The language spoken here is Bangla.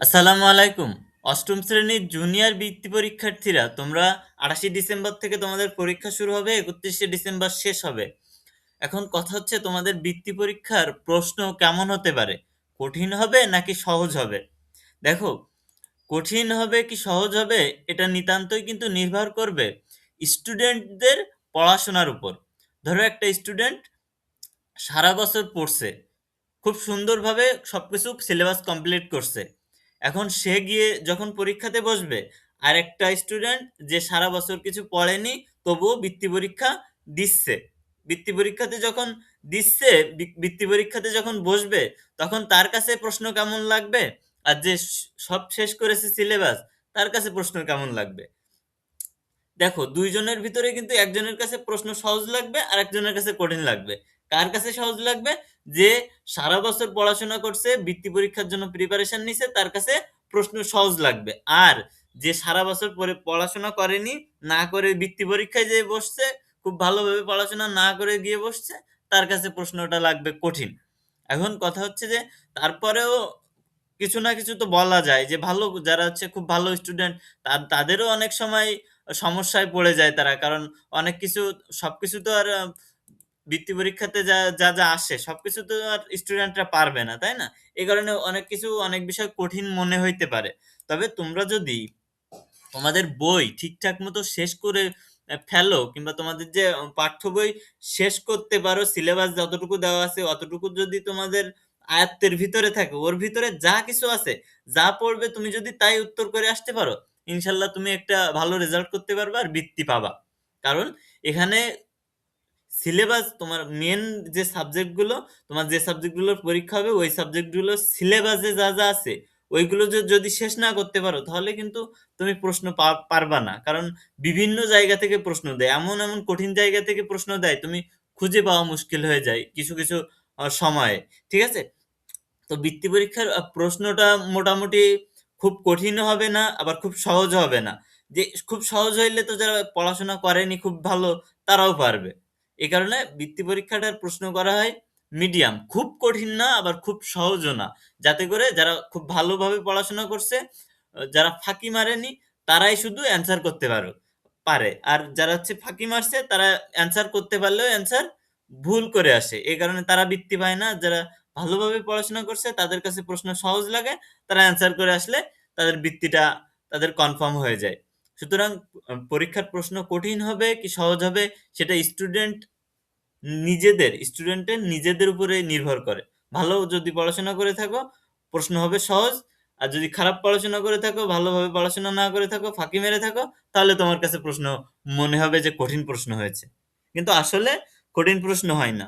আসসালামু আলাইকুম। অষ্টম শ্রেণীর জুনিয়র বৃত্তি পরীক্ষার্থীরা তোমরা ২৮ ডিসেম্বর থেকে তোমাদের পরীক্ষা শুরু হবে, ৩১শে ডিসেম্বর শেষ হবে। এখন কথা হচ্ছে তোমাদের বৃত্তি পরীক্ষার প্রশ্ন কেমন হতে পারে? কঠিন হবে নাকি সহজ হবে? দেখো, কঠিন হবে কি সহজ হবে এটা নিতান্তই কিন্তু নির্ভর করবে স্টুডেন্টদের পড়াশোনার উপর। ধরো একটা স্টুডেন্ট সারা বছর পড়ছে। খুব সুন্দরভাবে সবকিছু সিলেবাস কমপ্লিট করছে। এখন সে গিয়ে যখন পরীক্ষাতে বসবে, আরেকটা স্টুডেন্ট যে সারা বছর কিছু পড়েনি তবুও বৃত্তি পরীক্ষা দিচ্ছে। বৃত্তি পরীক্ষাতে যখন দিচ্ছে, বৃত্তি পরীক্ষাতে যখন বসবে, তখন তার কাছে প্রশ্ন কেমন লাগবে? আর যে সব শেষ করেছে সিলেবাস, তার কাছে প্রশ্ন কেমন লাগবে? দেখো, ২ জনের ভিতরে কিন্তু একজনের কাছে প্রশ্ন সহজ লাগবে আর একজনের কাছে কঠিন লাগবে। কার কাছে সহজ লাগবে? যে সারা বছর পড়াশোনা করছে, বৃত্তি পরীক্ষার জন্য প্রিপারেশন নিছে, তার কাছে প্রশ্ন সহজ লাগবে। আর যে সারা বছর পরে পড়াশোনা করেনি, না করে বৃত্তি পরীক্ষায় যেয়ে বসছে, খুব ভালোভাবে পড়াশোনা না করে গিয়ে বসছে, তার কাছে প্রশ্নটা লাগবে কঠিন। এখন কথা হচ্ছে যে তারপরেও কিছু না কিছু তো বলা যায় যে ভালো যারা হচ্ছে খুব ভালো স্টুডেন্ট তাদেরও অনেক সময় সমস্যায় পড়ে যায় তারা। কারণ অনেক কিছু সবকিছু তো আর বৃত্তি পরীক্ষাতে যা আসে সবকিছু তো আর স্টুডেন্টরা পারবে না, তাই না? এই কারণে অনেক কিছু অনেক বিষয় কঠিন মনে হইতে পারে। তবে তোমরা যদি তোমাদের বই ঠিকঠাক মতো শেষ করে ফেলো, কিংবা তোমাদের যে পাঠ্য বই শেষ করতে পারো, সিলেবাস যতটুকু দেওয়া আছে অতটুকু যদি তোমাদের আয়ত্তের ভিতরে থাকে, ওর ভিতরে যা কিছু আছে, যা পড়বে তুমি যদি তাই উত্তর করে আসতে পারো, ইনশাল্লাহ তুমি একটা ভালো রেজাল্ট করতে পারবা আর বৃত্তি পাবা। কারণ এখানে সিলেবাস তোমার মেন যে সাবজেক্টগুলো, তোমার যে সাবজেক্টগুলোর পরীক্ষা হবে ওই সাবজেক্টগুলো সিলেবাসে যা আছে ওইগুলো যদি শেষ না করতে পারো, তাহলে কিন্তু তুমি প্রশ্ন পারবা না। কারণ বিভিন্ন জায়গা থেকে প্রশ্ন দেয়, এমন এমন কঠিন জায়গা থেকে প্রশ্ন দেয়, তুমি খুঁজে পাওয়া মুশকিল হয়ে যায় কিছু কিছু সময়ে। ঠিক আছে? তো বৃত্তি পরীক্ষার প্রশ্নটা মোটামুটি খুব কঠিনও হবে না, আবার খুব সহজও হবে না। যে খুব সহজ হইলে তো যারা পড়াশোনা করেনি খুব ভালো, তারাও পারবে। এই কারণে বৃত্তি পরীক্ষাটার প্রশ্ন করা হয় মিডিয়াম, খুব কঠিন না আবার খুব সহজও না। যাতে করে যারা খুব ভালোভাবে পড়াশোনা করছে, যারা ফাঁকি মারেনি, তারাই শুধু অ্যান্সার করতে পারে। আর যারা হচ্ছে ফাঁকি মারছে তারা অ্যান্সার করতে পারলেও অ্যান্সার ভুল করে আসে। এই কারণে তারা বৃত্তি পায় না। যারা ভালোভাবে পড়াশোনা করছে তাদের কাছে প্রশ্ন সহজ লাগে, তারা অ্যান্সার করে আসলে তাদের বৃত্তিটা তাদের কনফার্ম হয়ে যায়। সুতরাং পরীক্ষার প্রশ্ন কঠিন হবে কি সহজ হবে সেটা স্টুডেন্টের নিজেদের উপরে নির্ভর করে। ভালো যদি পড়াশোনা করে থাকো, প্রশ্ন হবে সহজ। আর যদি খারাপ পড়াশোনা করে থাকো, ভালোভাবে পড়াশোনা না করে থাকো, ফাঁকি মেরে থাকো, তাহলে তোমার কাছে প্রশ্ন মনে হবে যে কঠিন প্রশ্ন হয়েছে। কিন্তু আসলে কঠিন প্রশ্ন হয় না।